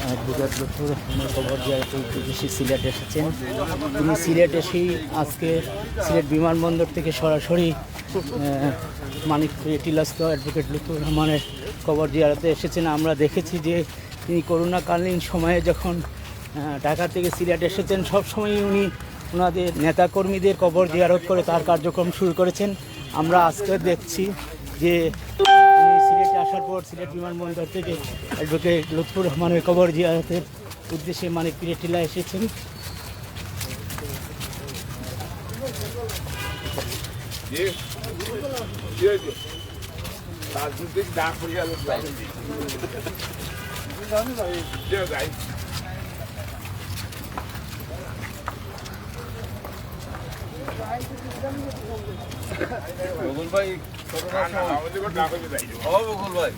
Advocate Lutfur রহমানের কবর জিয়ারতের উদ্দেশ্যে সিলেট এসেছেন। তিনি সিলেট এসেই আজকে সিলেট বিমানবন্দর থেকে সরাসরি মানিকপুরে টিলাস্থ অ্যাডভোকেট লুৎফর রহমানের কবর জিয়ারতে এসেছেন। আমরা দেখেছি যে তিনি করোনাকালীন সময়ে যখন ঢাকা থেকে সিলেট এসেছেন সবসময়ই উনি ওনাদের নেতাকর্মীদের কবর জিয়ারত করে তার কার্যক্রম শুরু করেছেন। আমরা আজকে দেখছি যে উনি সিলেটে আসার পর সিলেট বিমানবন্দর থেকে অ্যাডভোকেট লুৎফর রহমানের কবর জিয়ারতের উদ্দেশ্যে মানিকপুরে টিলা এসেছেন। বকুল ভাই বকুল ভাই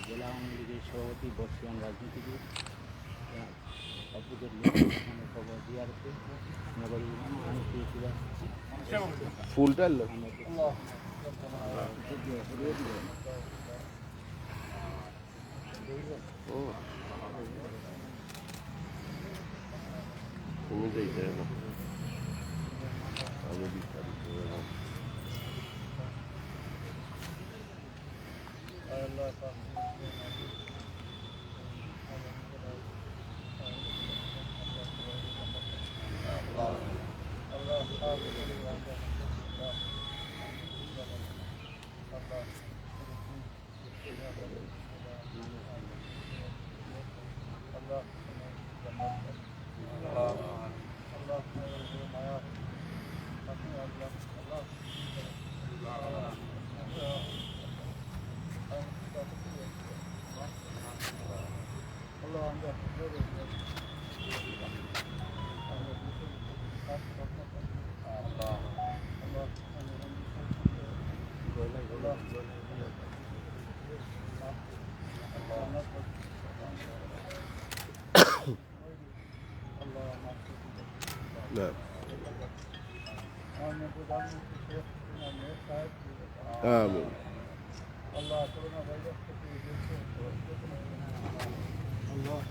জেলা আওয়ামী লীগের সভাপতি বর্ষিয়ান রাজনীতিবিদ অ্যাডভোকেট লুৎফর রহমানের কবর জিয়ারতে নগর ফুলটা آمين الله كلنا بيدك الله